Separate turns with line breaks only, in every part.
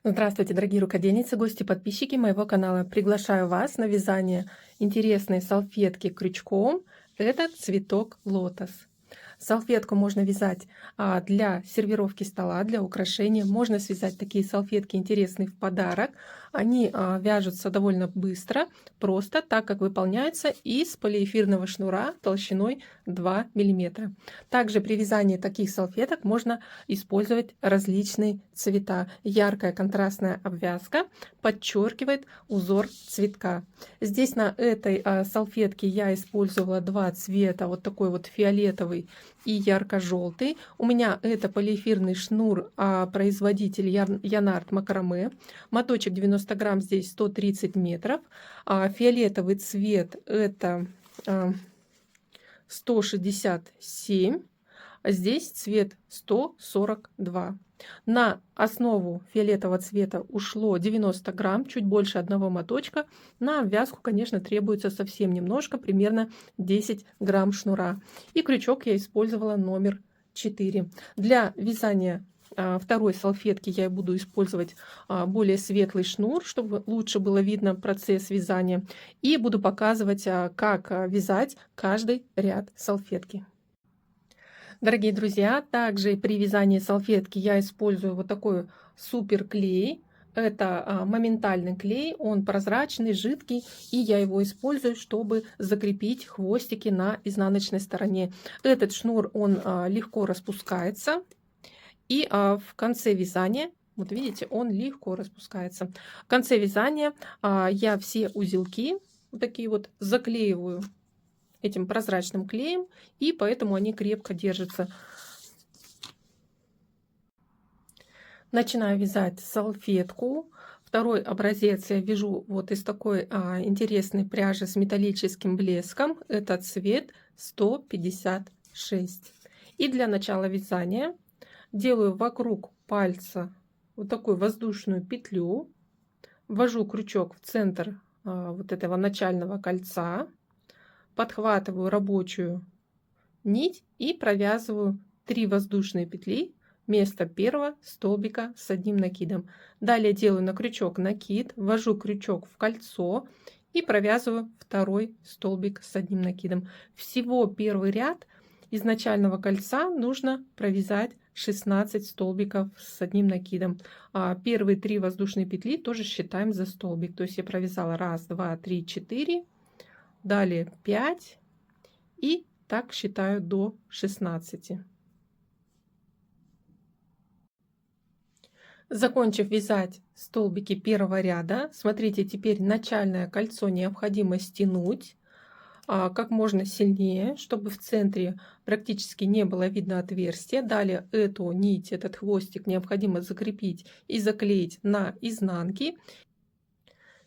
Здравствуйте, дорогие рукодельницы, гости, подписчики моего канала. Приглашаю вас на вязание интересной салфетки крючком. Это цветок лотос. Салфетку можно вязать для сервировки стола, для украшения. Можно связать такие салфетки интересные в подарок. Они вяжутся довольно быстро, просто, так как выполняются из полиэфирного шнура толщиной 2 мм. Также при вязании таких салфеток можно использовать различные цвета. Яркая контрастная обвязка подчеркивает узор цветка. Здесь на этой салфетке я использовала два цвета, вот такой вот фиолетовый и ярко-желтый. У меня это полиэфирный шнур, производитель Янард Макраме. Моточек 90 грамм, здесь 130 метров. Фиолетовый цвет это 167, а здесь цвет 142. На основу фиолетового цвета ушло 90 грамм, чуть больше одного моточка. На обвязку, конечно, требуется совсем немножко, примерно 10 грамм шнура. И крючок я использовала номер 4. Для вязания второй салфетки я буду использовать более светлый шнур, чтобы лучше было видно процесс вязания. И буду показывать, как вязать каждый ряд салфетки. Дорогие друзья, также при вязании салфетки я использую вот такой супер клей. Это моментальный клей, он прозрачный, жидкий, и я его использую, чтобы закрепить хвостики на изнаночной стороне. Этот шнур, он легко распускается, и в конце вязания, вот видите, он легко распускается. В конце вязания я все узелки вот такие вот заклеиваю этим прозрачным клеем, и поэтому они крепко держатся. Начинаю вязать салфетку. Второй образец я вяжу вот из такой интересной пряжи с металлическим блеском. Это цвет 156. И для начала вязания делаю вокруг пальца вот такую воздушную петлю. Ввожу крючок в центр вот этого начального кольца. Подхватываю рабочую нить и провязываю 3 воздушные петли вместо первого столбика с одним накидом. Далее делаю на крючок накид, ввожу крючок в кольцо и провязываю второй столбик с одним накидом. Всего первый ряд из начального кольца нужно провязать 16 столбиков с одним накидом. Первые 3 воздушные петли тоже считаем за столбик. То есть я провязала 1, 2, 3, 4. Далее 5 и так считаю до 16. Закончив вязать столбики первого ряда, смотрите, теперь начальное кольцо необходимо стянуть как можно сильнее, чтобы в центре практически не было видно отверстия. Далее эту нить, этот хвостик необходимо закрепить и заклеить на изнанке.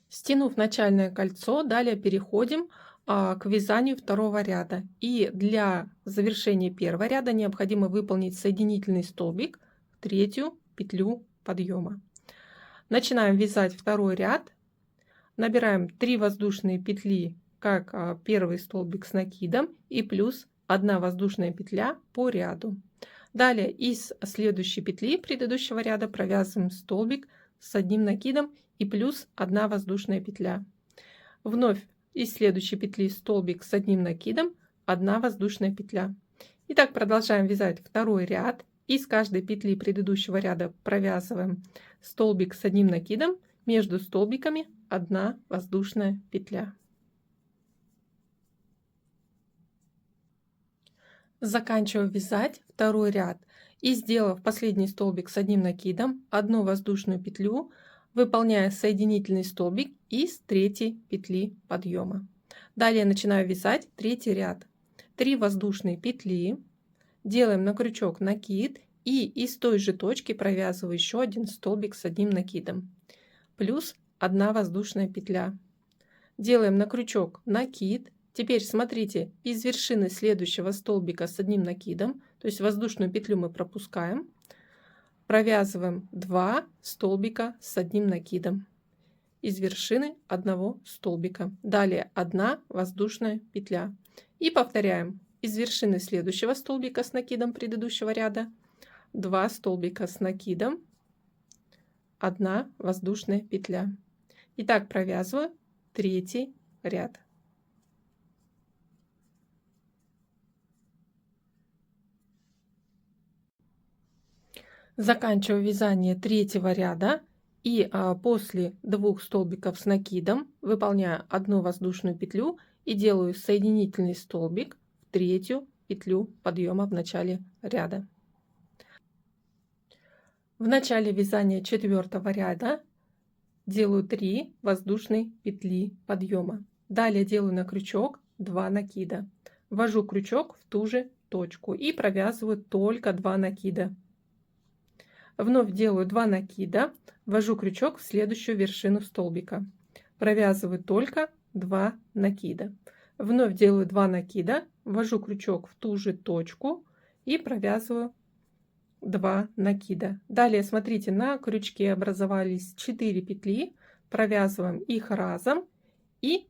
Стянув начальное кольцо, далее переходим к вязанию второго ряда. И для завершения первого ряда необходимо выполнить соединительный столбик в третью петлю подъема. Начинаем вязать второй ряд. Набираем 3 воздушные петли, как первый столбик с накидом, и плюс 1 воздушная петля по ряду. Далее из следующей петли предыдущего ряда провязываем столбик с одним накидом и плюс 1 воздушная петля. Вновь из следующей петли столбик с одним накидом, 1 воздушная петля. И так продолжаем вязать второй ряд. Из каждой петли предыдущего ряда провязываем столбик с одним накидом, между столбиками 1 воздушная петля. Заканчиваю вязать второй ряд и, сделав последний столбик с одним накидом, 1 воздушную петлю, выполняя соединительный столбик из третьей петли подъема. Далее начинаю вязать третий ряд. 3 воздушные петли, делаем на крючок накид и из той же точки провязываю еще 1 столбик с одним накидом, плюс 1 воздушная петля. Делаем на крючок накид. Теперь смотрите, из вершины следующего столбика с одним накидом, то есть воздушную петлю мы пропускаем, провязываем 2 столбика с одним накидом из вершины одного столбика. Далее 1 воздушная петля. И повторяем из вершины следующего столбика с накидом предыдущего ряда 2 столбика с накидом, 1 воздушная петля. Итак, провязываю 3 ряд. Заканчиваю вязание 3-го ряда и после 2 столбиков с накидом выполняю 1 воздушную петлю и делаю соединительный столбик в 3-ю петлю подъема в начале ряда. В начале вязания 4-го ряда делаю 3 воздушные петли подъема. Далее делаю на крючок 2 накида. Ввожу крючок в ту же точку и провязываю только 2 накида. Вновь делаю 2 накида, ввожу крючок в следующую вершину столбика. Провязываю только 2 накида. Вновь делаю 2 накида, ввожу крючок в ту же точку и провязываю 2 накида. Далее, смотрите, на крючке образовались 4 петли, провязываем их разом и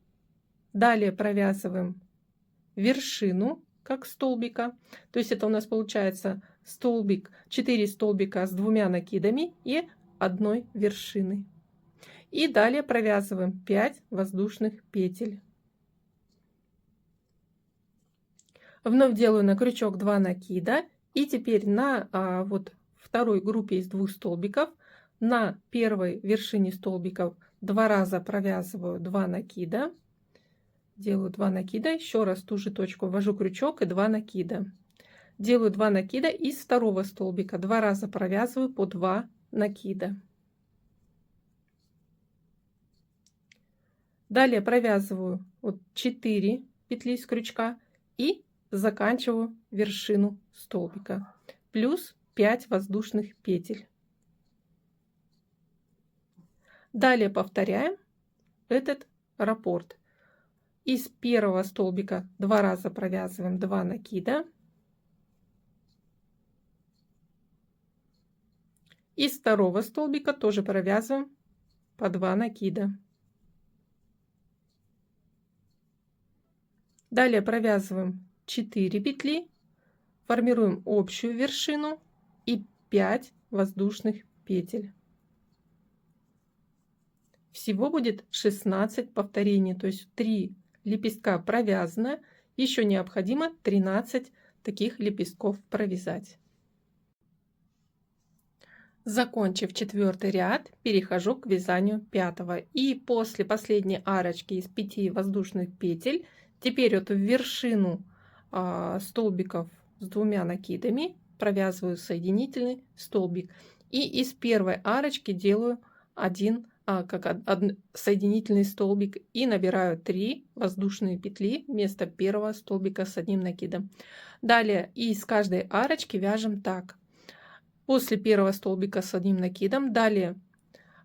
далее провязываем вершину как столбика. То есть это у нас получается столбик, 4 столбика с 2 накидами и 1 вершиной. И далее провязываем 5 воздушных петель. Вновь делаю на крючок 2 накида. И теперь на вот второй группе из 2 столбиков на первой вершине столбиков 2 раза провязываю 2 накида. Делаю 2 накида, еще раз ту же точку ввожу крючок и 2 накида. Делаю 2 накида из второго столбика, 2 раза провязываю по 2 накида. Далее провязываю вот 4 петли с крючка и заканчиваю вершину столбика. Плюс 5 воздушных петель. Далее повторяем этот раппорт. Из первого столбика 2 раза провязываем 2 накида. Из второго столбика тоже провязываем по 2 накида. Далее провязываем 4 петли, формируем общую вершину и 5 воздушных петель. Всего будет 16 повторений, то есть 3 лепестка провязано, еще необходимо 13 таких лепестков провязать. Закончив 4-й ряд, перехожу к вязанию 5-го. И после последней арочки из 5 воздушных петель, теперь вот в вершину столбиков с 2 накидами провязываю соединительный столбик. И из первой арочки делаю один соединительный столбик и набираю 3 воздушные петли вместо первого столбика с 1 накидом. Далее из каждой арочки вяжем так. После первого столбика с 1 накидом, далее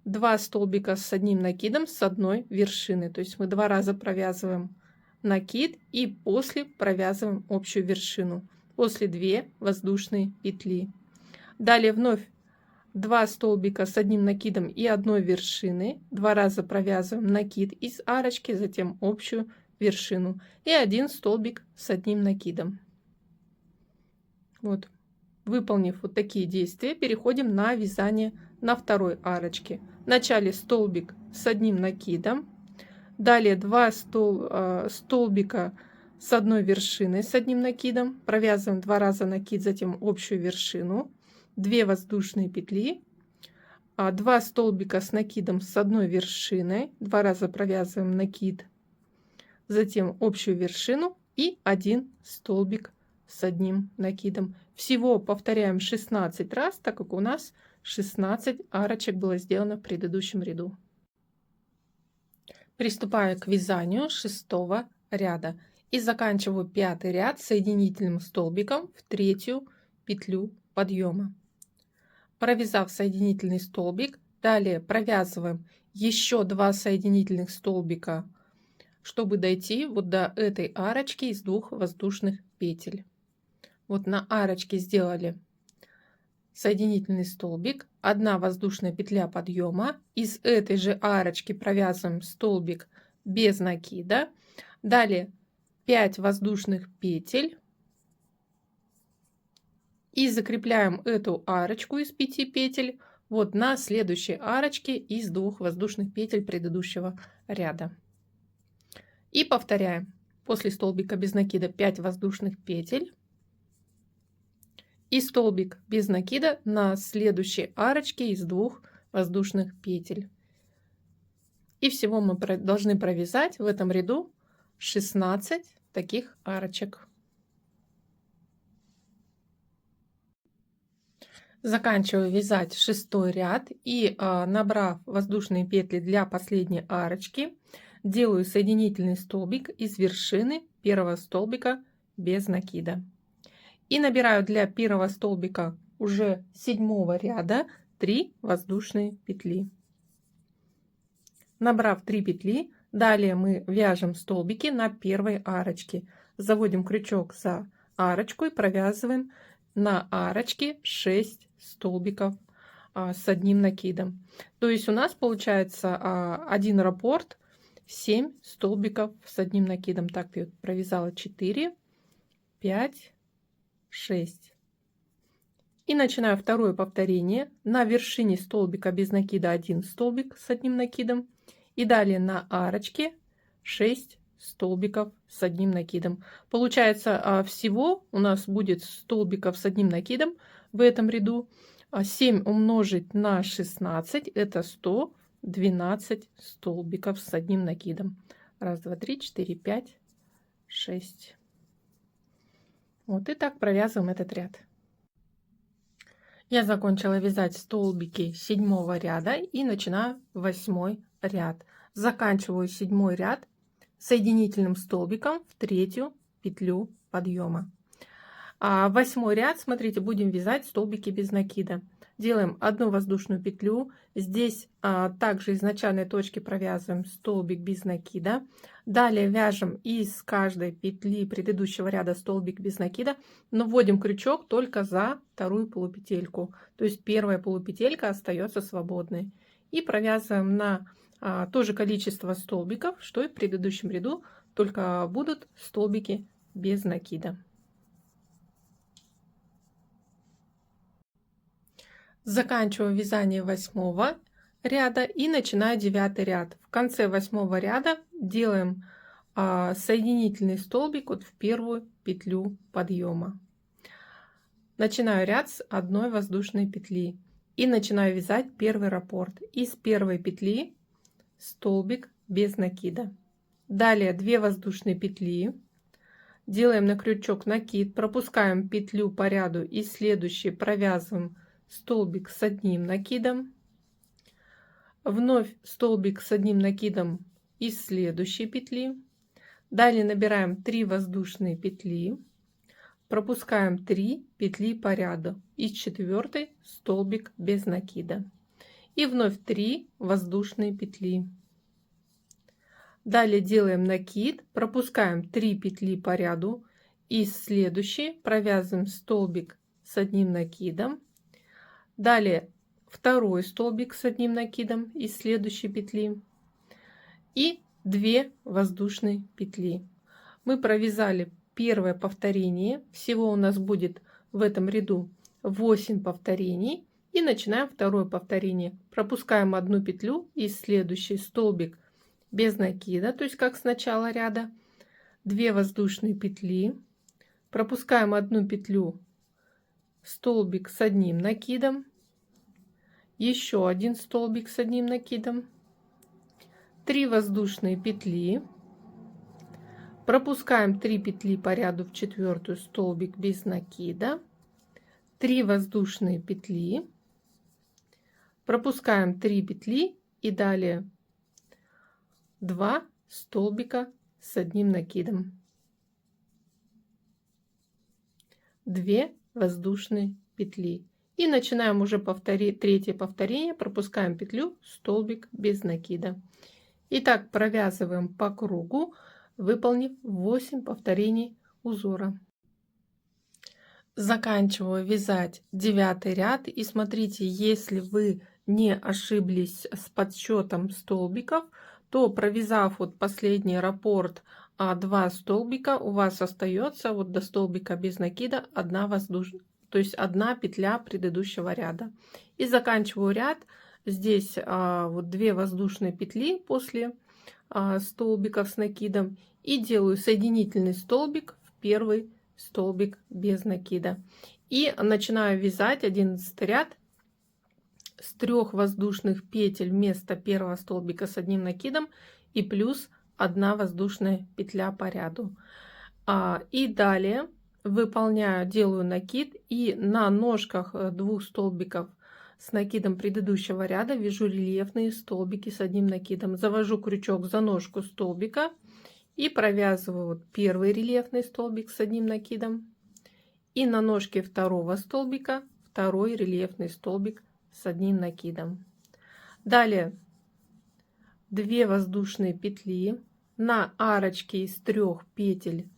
2 столбика с 1 накидом с 1 вершины. То есть мы 2 раза провязываем накид и после провязываем общую вершину. После 2 воздушные петли. Далее вновь 2 столбика с 1 накидом и 1 вершины. 2 раза провязываем накид из арочки, затем общую вершину. И 1 столбик с 1 накидом. Вот. Выполнив вот такие действия, переходим на вязание на второй арочке. Вначале столбик с 1 накидом. Далее 2 столбика с 1 вершиной с 1 накидом. Провязываем 2 раза накид, затем общую вершину. 2 воздушные петли. 2 столбика с накидом с 1 вершиной. 2 раза провязываем накид, затем общую вершину и 1 столбик с 1 накидом. Всего повторяем 16 раз, так как у нас 16 арочек было сделано в предыдущем ряду. Приступаю к вязанию 6-го ряда и заканчиваю 5-й ряд соединительным столбиком в 3-ю петлю подъема. Провязав соединительный столбик, далее провязываем еще 2 соединительных столбика, чтобы дойти вот до этой арочки из 2 воздушных петель. Вот на арочке сделали соединительный столбик, 1 воздушная петля подъема, из этой же арочки провязываем столбик без накида, далее 5 воздушных петель и закрепляем эту арочку из 5 петель вот на следующей арочке из 2 воздушных петель предыдущего ряда. И повторяем. После столбика без накида 5 воздушных петель и столбик без накида на следующей арочке из 2 воздушных петель. И всего мы должны провязать в этом ряду 16 таких арочек. Заканчиваю вязать 6-й ряд и, набрав воздушные петли для последней арочки, делаю соединительный столбик из вершины первого столбика без накида. И набираю для первого столбика уже 7-го ряда 3 воздушные петли. Набрав 3 петли, далее мы вяжем столбики на первой арочке. Заводим крючок за арочку и провязываем на арочке 6 столбиков с одним накидом. То есть у нас получается один раппорт 7 столбиков с одним накидом. Так, я провязала 4, 5, 6. И начинаю второе повторение. На вершине столбика без накида 1 столбик с одним накидом. И далее на арочке 6 столбиков с одним накидом. Получается, всего у нас будет столбиков с одним накидом в этом ряду. 7 умножить на 16 это 112 столбиков с одним накидом. 1, 2, 3, 4, 5, 6. Вот и так провязываем этот ряд. Я закончила вязать столбики 7-го ряда и начинаю 8-й ряд. Заканчиваю 7-й ряд соединительным столбиком в 3-ю петлю подъема. 8-й ряд, смотрите, будем вязать столбики без накида. Делаем 1 воздушную петлю. Здесь также из начальной точки провязываем столбик без накида. Далее вяжем из каждой петли предыдущего ряда столбик без накида, но вводим крючок только за 2-ю полупетельку. То есть первая полупетелька остается свободной. И провязываем на то же количество столбиков, что и в предыдущем ряду, только будут столбики без накида. Заканчиваю вязание 8-го ряда и начинаю 9-й ряд. В конце 8-го ряда делаем соединительный столбик вот в 1-ю петлю подъема. Начинаю ряд с 1 воздушной петли и начинаю вязать первый раппорт. Из 1-й петли столбик без накида. Далее 2 воздушные петли. Делаем на крючок накид, пропускаем петлю по ряду и следующий провязываем столбик с одним накидом. Вновь столбик с одним накидом из следующей петли. Далее набираем 3 воздушные петли. Пропускаем 3 петли по ряду. Из 4-й столбик без накида. И вновь 3 воздушные петли. Далее делаем накид, пропускаем 3 петли по ряду. Из следующей провязываем столбик с одним накидом. Далее 2-й столбик с одним накидом из следующей петли и 2 воздушные петли. Мы провязали первое повторение. Всего у нас будет в этом ряду 8 повторений. И начинаем 2-е повторение. Пропускаем 1 петлю из следующей столбик без накида, то есть как с начала ряда. 2 воздушные петли. Пропускаем 1 петлю, столбик с одним накидом, еще 1 столбик с одним накидом, 3 воздушные петли, пропускаем 3 петли по ряду в 4-ю столбик без накида, 3 воздушные петли, пропускаем 3 петли и далее 2 столбика с одним накидом, 2 воздушные петли и начинаем уже повторить 3-е повторение, пропускаем петлю, столбик без накида. Итак, провязываем по кругу, выполнив 8 повторений узора. Заканчиваю вязать 9-й ряд и смотрите, если вы не ошиблись с подсчетом столбиков, то провязав вот последний раппорт 2 столбика, у вас остается вот до столбика без накида 1 воздушная, то есть 1 петля предыдущего ряда. И заканчиваю ряд. Здесь вот 2 воздушные петли после столбиков с накидом и делаю соединительный столбик в первый столбик без накида. И начинаю вязать 11 ряд с 3 воздушных петель вместо первого столбика с одним накидом и плюс 1 воздушная петля по ряду. И далее выполняю, делаю накид и на ножках 2 столбиков с накидом предыдущего ряда вяжу рельефные столбики с одним накидом. Завожу крючок за ножку столбика и провязываю вот первый рельефный столбик с одним накидом. И на ножке второго столбика второй рельефный столбик с одним накидом. Далее 2 воздушные петли, на арочке из 3 петель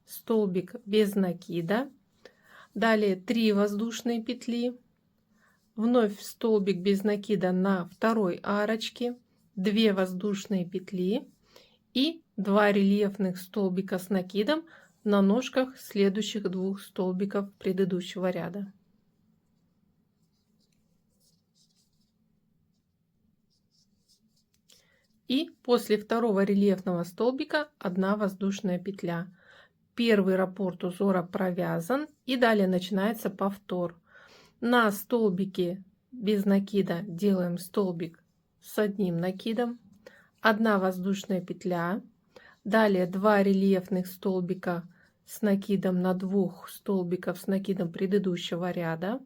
столбик без накида. Далее 3 воздушные петли, вновь столбик без накида на второй арочке, 2 воздушные петли и 2 рельефных столбика с накидом на ножках следующих 2 столбиков предыдущего ряда. И после второго рельефного столбика 1 воздушная петля. Первый раппорт узора провязан, и далее начинается повтор. На столбике без накида делаем столбик с одним накидом, 1 воздушная петля, далее 2 рельефных столбика с накидом на 2 столбиков с накидом предыдущего ряда,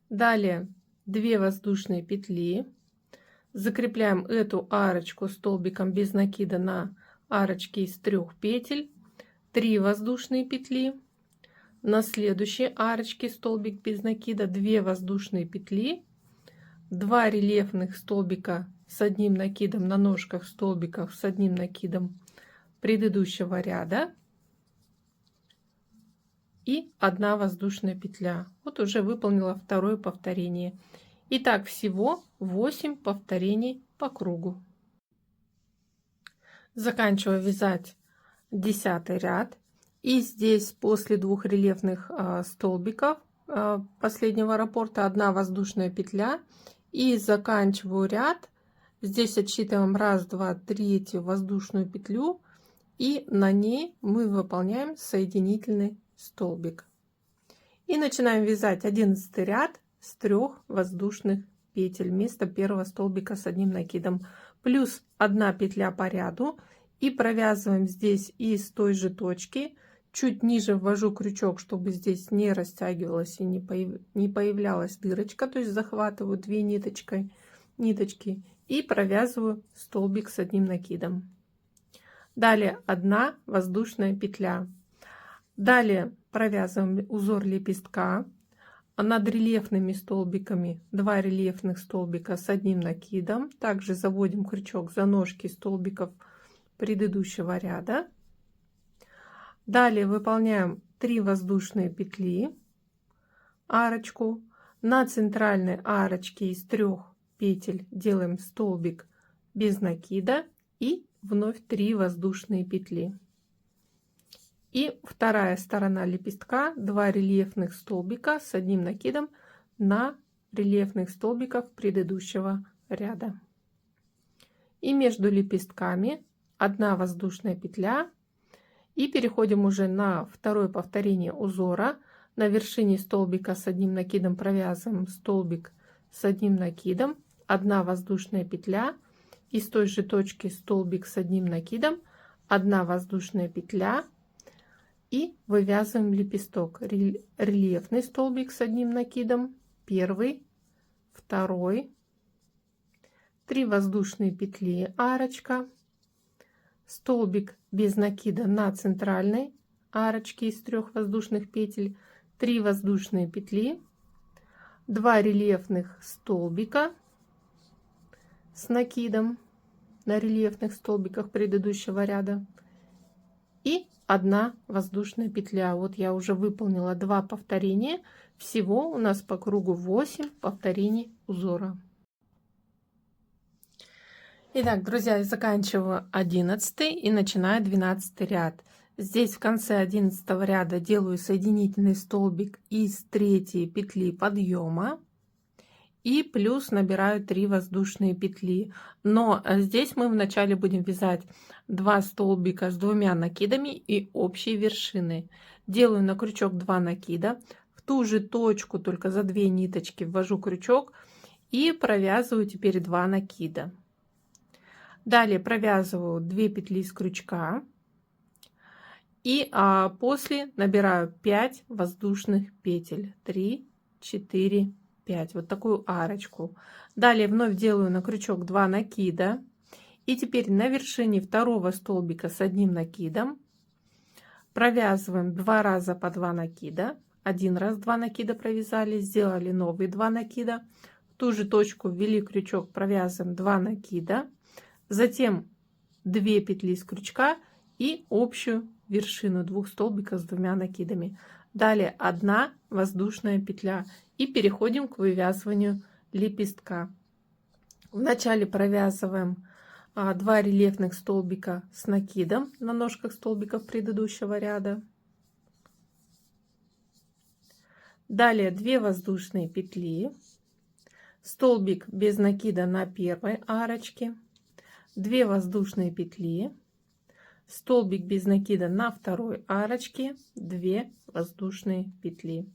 далее 2 воздушные петли, закрепляем эту арочку столбиком без накида на арочке из 3 петель, 3 воздушные петли, на следующей арочке столбик без накида, 2 воздушные петли, 2 рельефных столбика с одним накидом на ножках столбиков с одним накидом предыдущего ряда и 1 воздушная петля. Вот уже выполнила второе повторение. Итак, всего 8 повторений по кругу. Заканчиваю вязать 10 ряд. И здесь после 2 рельефных столбиков последнего раппорта 1 воздушная петля. И заканчиваю ряд. Здесь отсчитываем 1, 2, 3 воздушную петлю. И на ней мы выполняем соединительный столбик. И начинаем вязать 11 ряд с 3 воздушных петель вместо первого столбика с одним накидом. Плюс 1 петля по ряду. И провязываем здесь из той же точки. Чуть ниже ввожу крючок, чтобы здесь не растягивалась и не появлялась дырочка. То есть захватываю 2 ниточки и провязываю столбик с одним накидом. Далее 1 воздушная петля. Далее провязываем узор лепестка. Над рельефными столбиками 2 рельефных столбика с одним накидом. Также заводим крючок за ножки столбиков предыдущего ряда. Далее выполняем 3 воздушные петли, арочку. На центральной арочке из 3 петель делаем столбик без накида и вновь 3 воздушные петли. И вторая сторона лепестка, 2 рельефных столбика с одним накидом на рельефных столбиках предыдущего ряда. И между лепестками 1 воздушная петля. И переходим уже на второе повторение узора. На вершине столбика с одним накидом провязываем столбик с одним накидом, 1 воздушная петля. И с той же точки столбик с одним накидом, 1 воздушная петля. И вывязываем лепесток. Рельефный столбик с одним накидом, первый, второй, 3 воздушные петли, арочка, столбик без накида на центральной арочке из 3 воздушных петель, 3 воздушные петли, 2 рельефных столбика с накидом на рельефных столбиках предыдущего ряда и 1 воздушная петля. Вот я уже выполнила 2 повторения. Всего у нас по кругу 8 повторений узора. Итак, друзья, я заканчиваю 11 и начинаю 12 ряд. Здесь в конце 11 ряда делаю соединительный столбик из 3 петли подъема и плюс набираю 3 воздушные петли. Но здесь мы вначале будем вязать 2 столбика с 2 накидами и общей вершины. Делаю на крючок 2 накида, в ту же точку, только за 2 ниточки ввожу крючок и провязываю теперь 2 накида. Далее провязываю 2 петли с крючка и после набираю 5 воздушных петель. 3, 4, 5. Вот такую арочку. Далее вновь делаю на крючок 2 накида. И теперь на вершине второго столбика с одним накидом провязываем 2 раза по 2 накида. Один раз 2 накида провязали, сделали новые 2 накида. В ту же точку ввели крючок, провязываем 2 накида. Затем 2 петли с крючка и общую вершину 2 столбиков с 2 накидами. Далее 1 воздушная петля и переходим к вывязыванию лепестка. Вначале провязываем 2 рельефных столбика с накидом на ножках столбиков предыдущего ряда. Далее 2 воздушные петли, столбик без накида на первой арочке, 2 воздушные петли, столбик без накида на второй арочке, 2 воздушные петли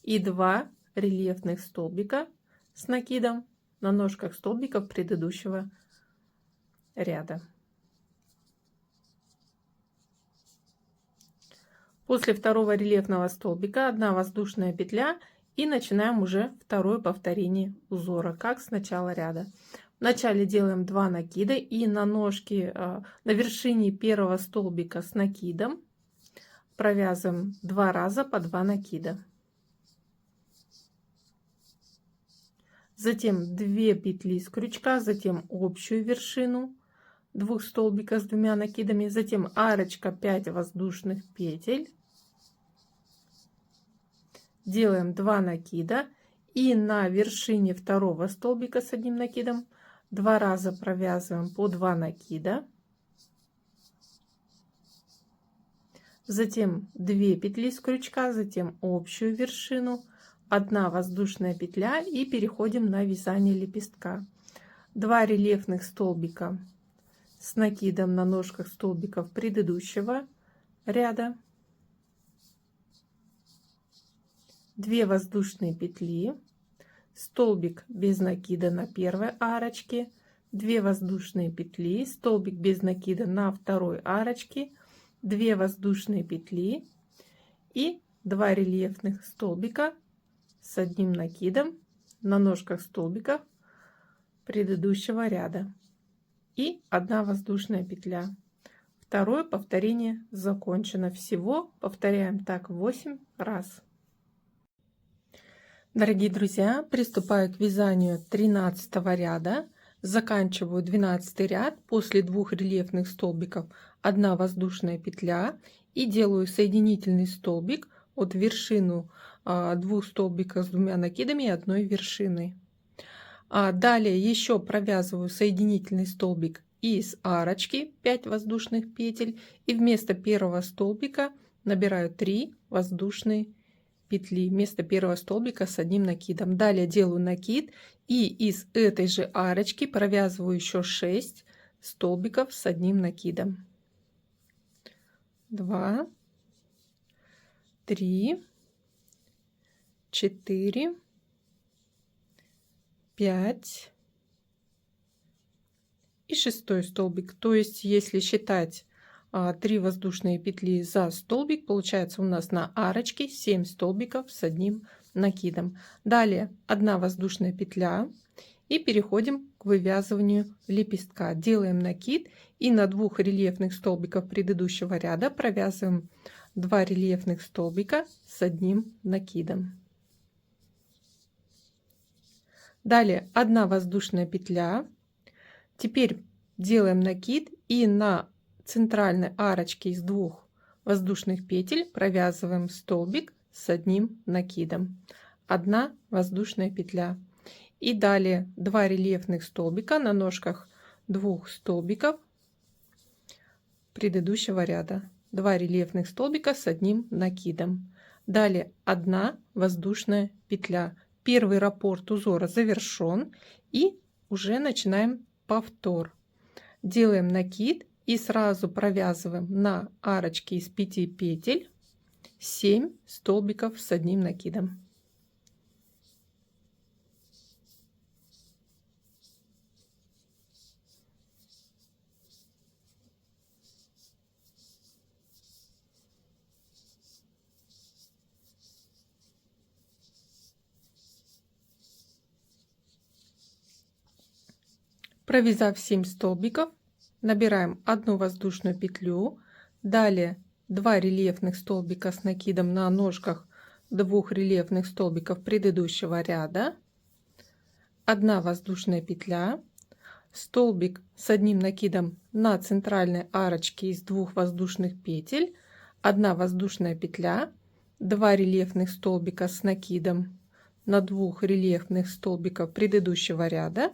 и 2 рельефных столбика с накидом на ножках столбиков предыдущего ряда. После второго рельефного столбика 1 воздушная петля и начинаем уже второе повторение узора, как с начала ряда. Вначале делаем 2 накида и на ножке, на вершине первого столбика с накидом провязываем 2 раза по 2 накида. Затем 2 петли с крючка, затем общую вершину 2 столбика с 2 накидами, затем арочка 5 воздушных петель. Делаем 2 накида и на вершине второго столбика с одним накидом 2 раза провязываем по 2 накида. Затем 2 петли с крючка, затем общую вершину, 1 воздушная петля и переходим на вязание лепестка. 2 рельефных столбика с накидом на ножках столбиков предыдущего ряда, 2 воздушные петли, столбик без накида на первой арочке, 2 воздушные петли, столбик без накида на второй арочке, 2 воздушные петли и 2 рельефных столбика с одним накидом на ножках столбиков предыдущего ряда и 1 воздушная петля. Второе повторение закончено. Всего повторяем так 8 раз. Дорогие друзья, приступаю к вязанию 13 ряда. Заканчиваю 12 ряд. После 2 рельефных столбиков 1 воздушная петля и делаю соединительный столбик от вершину 2 столбиков с 2 накидами и 1 вершиной. Далее еще провязываю соединительный столбик из арочки 5 воздушных петель и вместо первого столбика набираю 3 воздушные петли вместо первого столбика с одним накидом. Далее делаю накид и из этой же арочки провязываю еще 6 столбиков с одним накидом. 2, 3, 4, 5 и 6 столбик. То есть, если считать 3 воздушные петли за столбик, получается у нас на арочке 7 столбиков с одним накидом. Далее 1 воздушная петля и переходим к вывязыванию лепестка. Делаем накид и на 2 рельефных столбиков предыдущего ряда провязываем 2 рельефных столбика с одним накидом. Далее 1 воздушная петля. Теперь делаем накид и на центральной арочке из 2 воздушных петель провязываем столбик с одним накидом. 1 воздушная петля. И далее 2 рельефных столбика на ножках 2 столбиков предыдущего ряда. 2 рельефных столбика с одним накидом. Далее 1 воздушная петля. Первый раппорт узора завершен, и уже начинаем повтор. Делаем накид и сразу провязываем на арочке из 5 петель 7 столбиков с одним накидом. Провязав 7 столбиков, набираем 1 воздушную петлю, далее 2 рельефных столбика с накидом на ножках 2 рельефных столбиков предыдущего ряда, 1 воздушная петля, столбик с одним накидом на центральной арочке из 2 воздушных петель, 1 воздушная петля, 2 рельефных столбика с накидом на 2 рельефных столбиков предыдущего ряда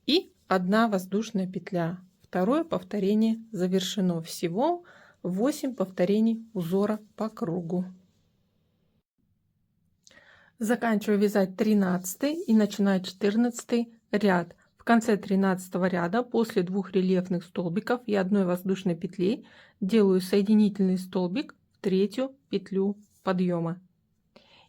и 1 воздушная петля. Второе повторение завершено. Всего 8 повторений узора по кругу. Заканчиваю вязать 13 и начинаю 14 ряд. В конце 13 ряда после 2 рельефных столбиков и 1 воздушной петли делаю соединительный столбик в третью петлю подъема.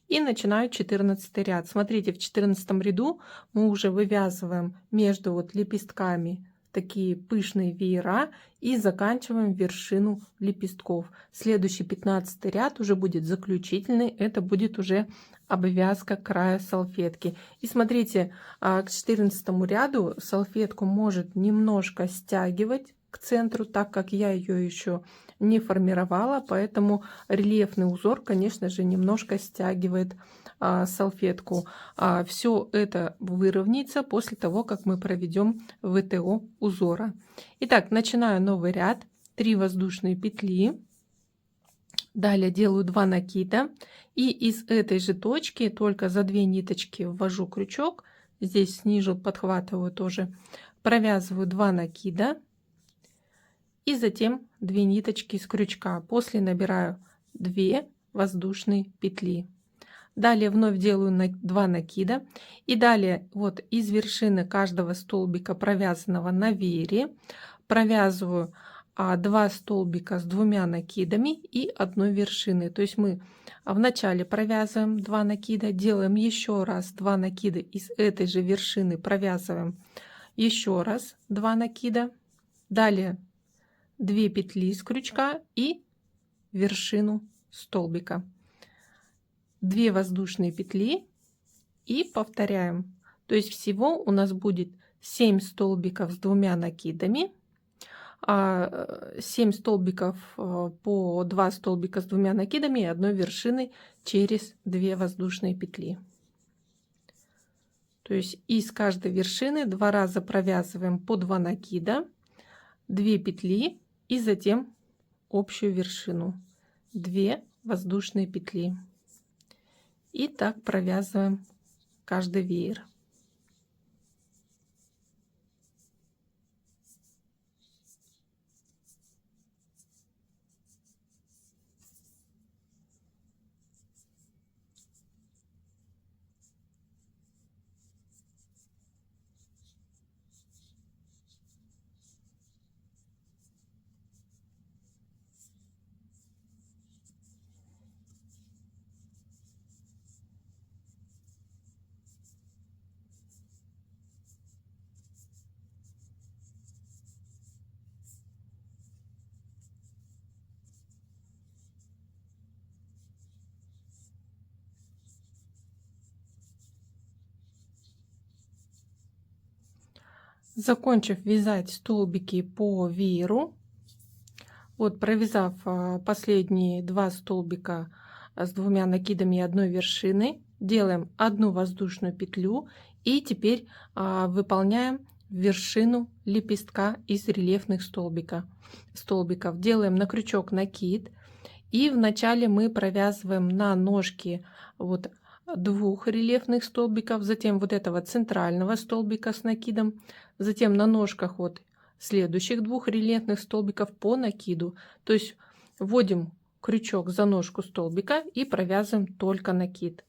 И начинаю 14 ряд. Смотрите, в 14 ряду мы уже вывязываем между лепестками такие пышные веера и заканчиваем вершину лепестков. Следующий 15 ряд уже будет заключительный, это будет уже обвязка края салфетки. И смотрите, к 14 ряду салфетку может немножко стягивать к центру, так как я ее еще не формировала, поэтому рельефный узор, конечно же, немножко стягивает салфетку. Все это выровняется после того, как мы проведем ВТО узора. Итак, начинаю новый ряд. 3 воздушные петли, далее делаю 2 накида, и из этой же точки только за 2 ниточки ввожу крючок, здесь снизу подхватываю тоже, провязываю 2 накида и затем 2 ниточки с крючка. После набираю 2 воздушные петли. Далее вновь делаю 2 накида, и далее вот из вершины каждого столбика, провязанного на веере, провязываю 2 столбика с 2 накидами и 1 вершиной. То есть мы вначале провязываем 2 накида, делаем еще раз 2 накида, из этой же вершины провязываем еще раз 2 накида, далее 2 петли с крючка и вершину столбика, 2 воздушные петли и повторяем. То есть всего у нас будет 7 столбиков с 2 накидами, 7 столбиков по 2 столбика с 2 накидами и 1 вершиной через 2 воздушные петли. То есть из каждой вершины 2 раза провязываем по 2 накида, 2 петли и затем общую вершину, 2 воздушные петли. И так провязываем каждый веер. Закончив вязать столбики по вееру, вот провязав последние 2 столбика с 2 накидами и 1 вершиной, делаем 1 воздушную петлю и теперь выполняем вершину лепестка из рельефных столбиков. Делаем на крючок накид, и вначале мы провязываем на ножки 2 рельефных столбиков, затем вот этого центрального столбика с накидом, затем на ножках следующих 2 рельефных столбиков по накиду. То есть вводим крючок за ножку столбика и провязываем только накид.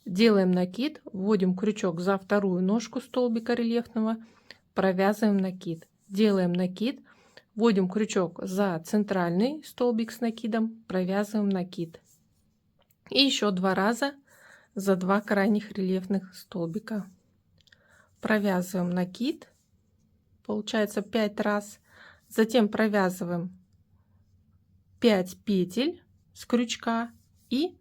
Делаем накид, вводим крючок за вторую ножку столбика рельефного, провязываем накид. Делаем накид, вводим крючок за центральный столбик с накидом, провязываем накид. И еще 2 раза за 2 крайних рельефных столбика. Провязываем накид, получается 5 раз. Затем провязываем 5 петель с крючка и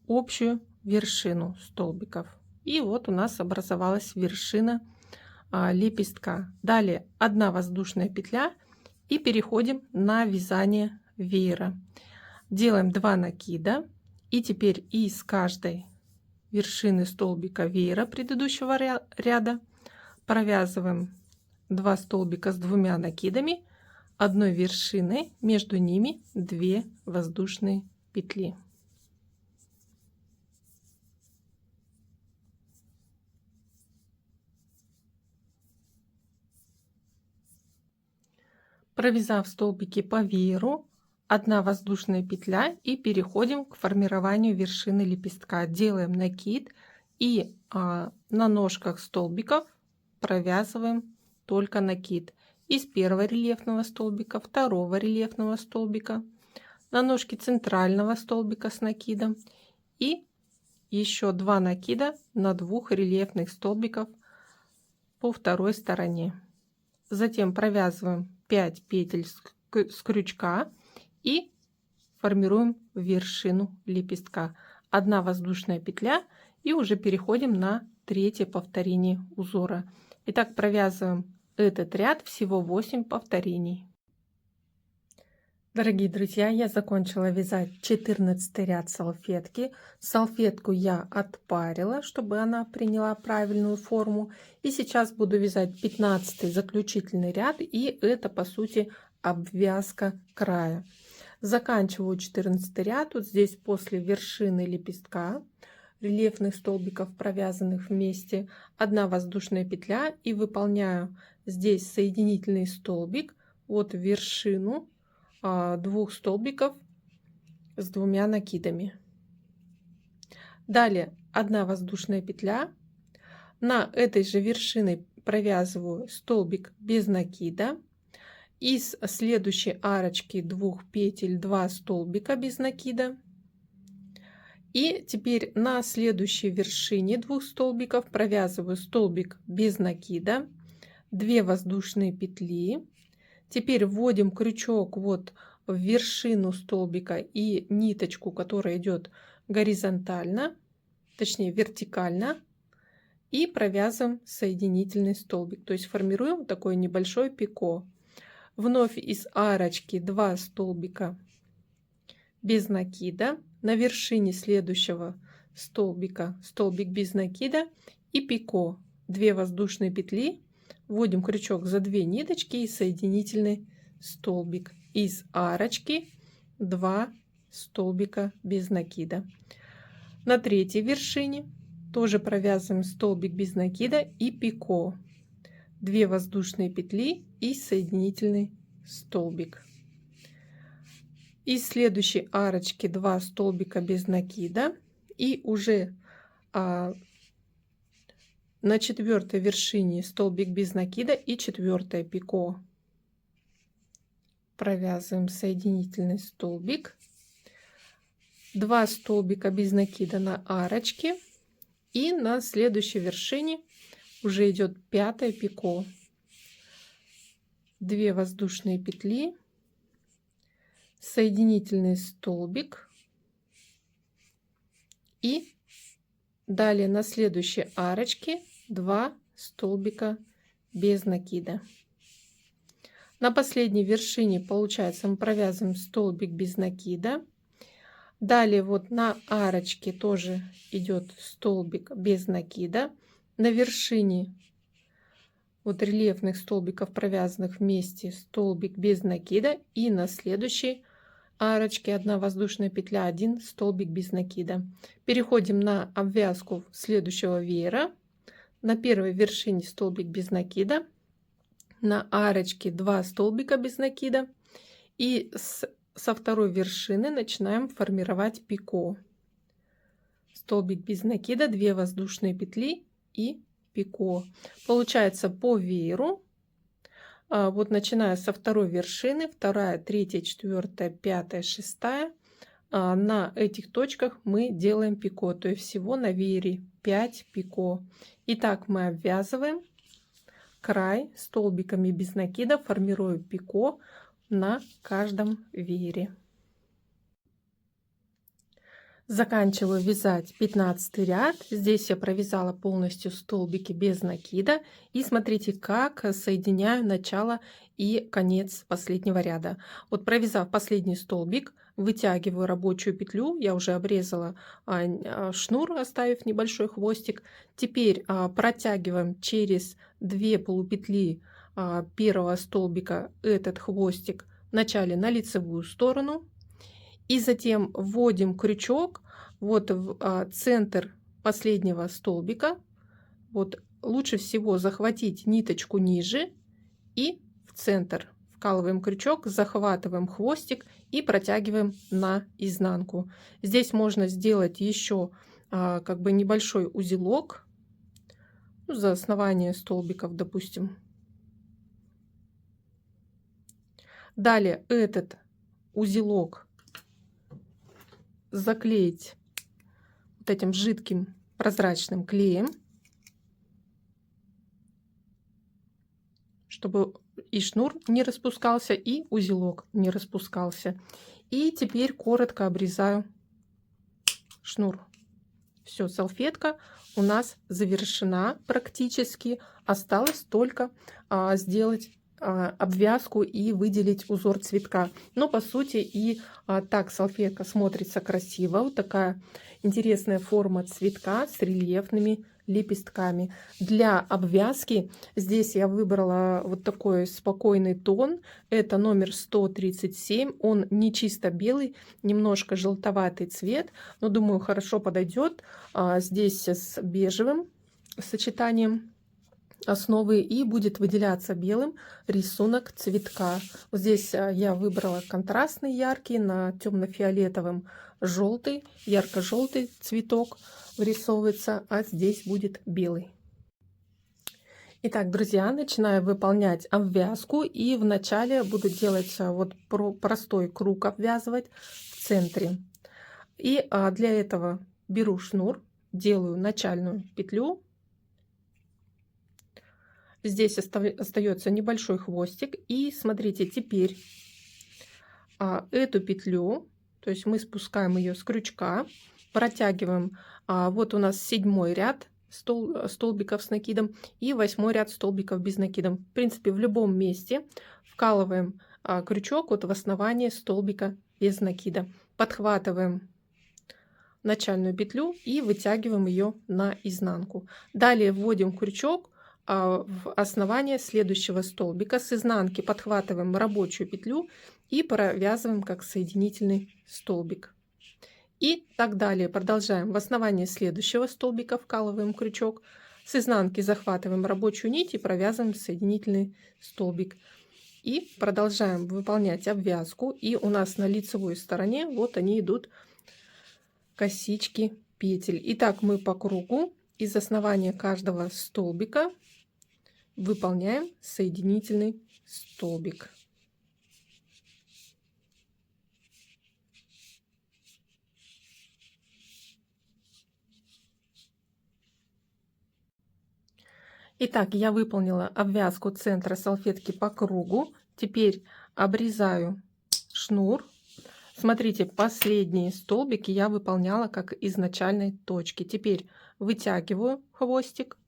общую вершину столбиков. И вот у нас образовалась вершина лепестка. Далее 1 воздушная петля и переходим на вязание веера. Делаем 2 накида и теперь из каждой вершины столбика веера предыдущего ряда провязываем 2 столбика с 2 накидами, 1 вершиной, между ними 2 воздушные петли. Провязав столбики по вееру, 1 воздушная петля и переходим к формированию вершины лепестка. Делаем накид и на ножках столбиков провязываем только накид. Из первого рельефного столбика, второго рельефного столбика, на ножке центрального столбика с накидом и еще 2 накида на 2 рельефных столбиков по второй стороне. Затем провязываем 5 петель с крючка и формируем вершину лепестка. 1 воздушная петля и уже переходим на 3-е повторение узора. Итак, провязываем этот ряд, всего 8 повторений. Дорогие друзья, я закончила вязать 14 ряд салфетки. Салфетку я отпарила, чтобы она приняла правильную форму. И сейчас буду вязать 15 заключительный ряд. И это, по сути, обвязка края. Заканчиваю 14 ряд. Вот здесь после вершины лепестка рельефных столбиков, провязанных вместе, 1 воздушная петля. И выполняю здесь соединительный столбик от вершину 2 столбиков с 2 накидами. Далее 1 воздушная петля. На этой же вершине провязываю столбик без накида. Из следующей арочки 2 петель 2 столбика без накида. И теперь на следующей вершине 2 столбиков провязываю столбик без накида, 2 воздушные петли. Теперь вводим крючок вот в вершину столбика и ниточку, которая идет горизонтально, точнее вертикально, и провязываем соединительный столбик. То есть формируем такой небольшой пико. Вновь из арочки 2 столбика без накида, на вершине следующего столбика столбик без накида и пико, 2 воздушные петли. Вводим крючок за 2 ниточки и соединительный столбик. Из арочки 2 столбика без накида. На 3-й вершине тоже провязываем столбик без накида и пико, 2 воздушные петли и соединительный столбик. Из следующей арочки 2 столбика без накида и уже на 4-й вершине столбик без накида и 4-е пико. Провязываем соединительный столбик, 2 столбика без накида на арочке и на следующей вершине уже идет 5-е пико, 2 воздушные петли, соединительный столбик и далее на следующей арочке 2 столбика без накида. На последней вершине, получается, мы провязываем столбик без накида. Далее вот на арочке тоже идет столбик без накида. На вершине вот рельефных столбиков, провязанных вместе, столбик без накида. И на следующей арочке 1 воздушная петля, 1 столбик без накида. Переходим на обвязку следующего веера. На первой вершине столбик без накида, на арочке 2 столбика без накида. И со второй вершины начинаем формировать пико. Столбик без накида, 2 воздушные петли и пико. Получается по вееру, вот начиная со второй вершины, 2, 3, 4, 5, 6, на этих точках мы делаем пико, то есть всего на веере 5 пико. Итак, мы обвязываем край столбиками без накида, формируя пико на каждом веере. Заканчиваю вязать 15 ряд. Здесь я провязала полностью столбики без накида. И смотрите, как соединяю начало и конец последнего ряда. Вот провязав последний столбик, вытягиваю рабочую петлю. Я уже обрезала шнур, оставив небольшой хвостик. Теперь протягиваем через 2 полупетли первого столбика этот хвостик вначале на лицевую сторону. И затем вводим крючок вот в центр последнего столбика. Вот лучше всего захватить ниточку ниже и в центр. Вкалываем крючок, захватываем хвостик и протягиваем на изнанку. Здесь можно сделать еще как бы небольшой узелок, ну, за основание столбиков, допустим. Далее этот узелок заклеить вот этим жидким прозрачным клеем, чтобы и шнур не распускался, и узелок не распускался. И теперь коротко обрезаю шнур. Все, салфетка у нас завершена практически. Осталось только сделать обвязку и выделить узор цветка. Но по сути и так салфетка смотрится красиво. Вот такая интересная форма цветка с рельефными лепестками. Для обвязки здесь я выбрала вот такой спокойный тон. Это номер 137. Он не чисто белый, немножко желтоватый цвет, но думаю, хорошо подойдет здесь с бежевым сочетанием основы, и будет выделяться белым рисунок цветка. Вот здесь я выбрала контрастный яркий на темно-фиолетовым желтый, ярко-желтый цветок вырисовывается, а здесь будет белый. Итак, друзья, начинаю выполнять обвязку, и вначале буду делать вот простой круг, обвязывать в центре. И для этого беру шнур, делаю начальную петлю. Здесь остается небольшой хвостик. И смотрите, теперь эту петлю, то есть мы спускаем ее с крючка, протягиваем. Вот у нас 7-й ряд столбиков с накидом и 8-й ряд столбиков без накида. В принципе, в любом месте вкалываем крючок вот в основание столбика без накида. Подхватываем начальную петлю и вытягиваем ее на изнанку. Далее вводим крючок в основание следующего столбика. С изнанки подхватываем рабочую петлю и провязываем как соединительный столбик. И так далее. Продолжаем. В основание следующего столбика вкалываем крючок. С изнанки захватываем рабочую нить и провязываем соединительный столбик. И продолжаем выполнять обвязку. И у нас на лицевой стороне вот они идут, косички петель. Итак, мы по кругу из основания каждого столбика выполняем соединительный столбик. Итак, я выполнила обвязку центра салфетки по кругу. Теперь обрезаю шнур. Смотрите, последние столбики я выполняла как из начальной точки. Теперь вытягиваю хвостик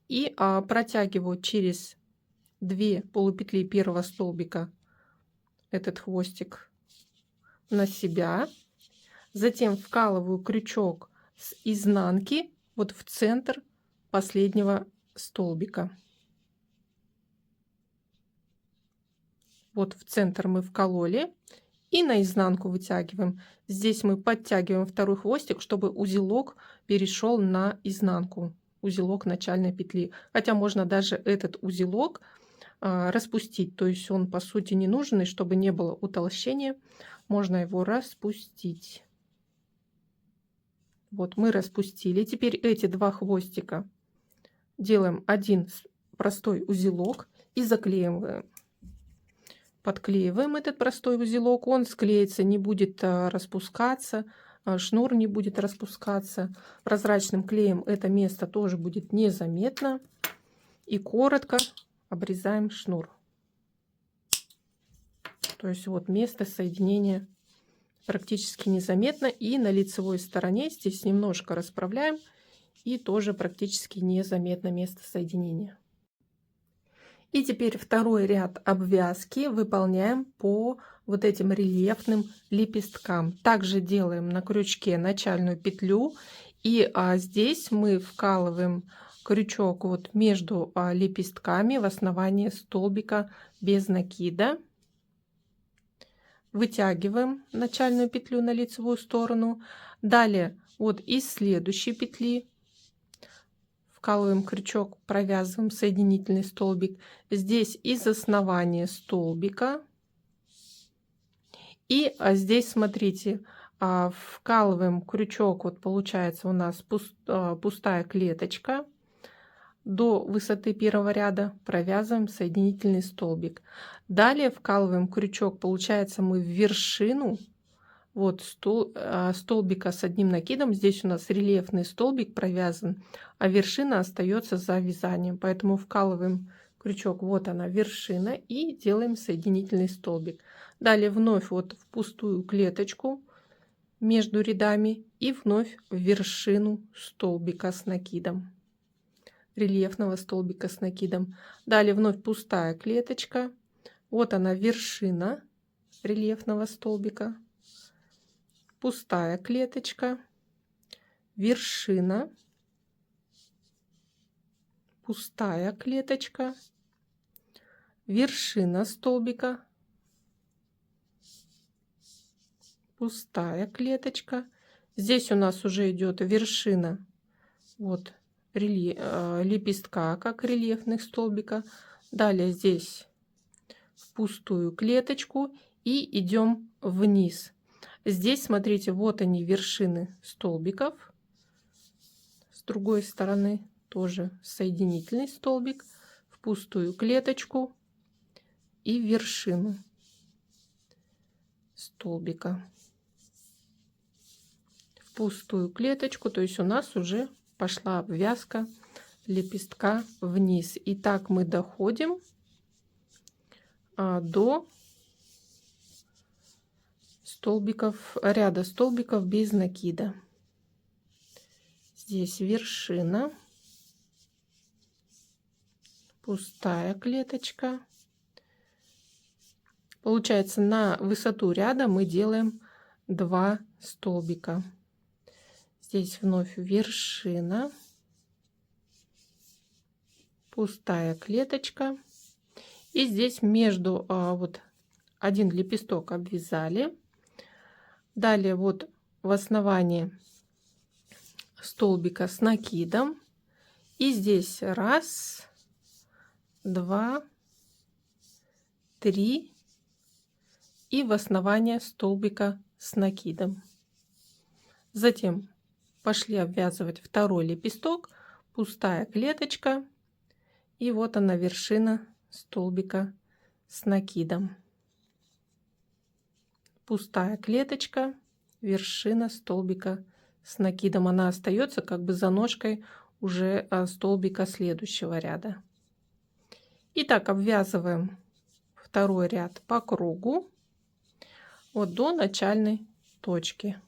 и протягиваю через 2 полупетли первого столбика этот хвостик на себя. Затем вкалываю крючок с изнанки вот в центр последнего столбика. Вот в центр мы вкололи и на изнанку вытягиваем. Здесь мы подтягиваем второй хвостик, чтобы узелок перешел на изнанку, узелок начальной петли. Хотя можно даже этот узелок распустить. То есть он по сути не нужен, и чтобы не было утолщения, можно его распустить. Вот мы распустили. Теперь эти два хвостика делаем один простой узелок и заклеиваем. Подклеиваем этот простой узелок, он склеится, не будет распускаться, шнур не будет распускаться. Прозрачным клеем это место тоже будет незаметно. И коротко обрезаем шнур. То есть вот место соединения практически незаметно. И на лицевой стороне здесь немножко расправляем. И тоже практически незаметно место соединения. И теперь второй ряд обвязки выполняем по вот этим рельефным лепесткам. Также делаем на крючке начальную петлю. И здесь мы вкалываем крючок вот между лепестками в основании столбика без накида. Вытягиваем начальную петлю на лицевую сторону. Далее вот из следующей петли вкалываем крючок, провязываем соединительный столбик. Здесь из основания столбика. И здесь, смотрите, вкалываем крючок, вот получается у нас пустая клеточка. До высоты первого ряда провязываем соединительный столбик. Далее вкалываем крючок, получается мы в вершину вот столбика с одним накидом. Здесь у нас рельефный столбик провязан, а вершина остается за вязанием. Поэтому вкалываем крючок, вот она вершина, и делаем соединительный столбик. Далее вновь вот в пустую клеточку между рядами и вновь в вершину столбика с накидом. Рельефного столбика с накидом. Далее вновь пустая клеточка. Вот она вершина рельефного столбика. Пустая клеточка. Вершина. Пустая клеточка. Вершина столбика. Пустая клеточка. Здесь у нас уже идет вершина. Вот. Лепестка, как рельефных столбика. Далее здесь в пустую клеточку и идем вниз. Здесь, смотрите, вот они вершины столбиков. С другой стороны тоже соединительный столбик, в пустую клеточку и вершину столбика. В пустую клеточку, то есть у нас уже пошла обвязка лепестка вниз. И так мы доходим до ряда столбиков без накида. Здесь вершина, пустая клеточка. Получается, на высоту ряда мы делаем 2 столбика. Здесь вновь вершина, пустая клеточка. И здесь между вот один лепесток обвязали. Далее вот в основании столбика с накидом. И здесь 1, 2, 3. И в основании столбика с накидом. Затем пошли обвязывать второй лепесток, пустая клеточка, и вот она вершина столбика с накидом. Пустая клеточка, вершина столбика с накидом. Она остается как бы за ножкой уже столбика следующего ряда. Итак, обвязываем второй ряд по кругу вот до начальной точки.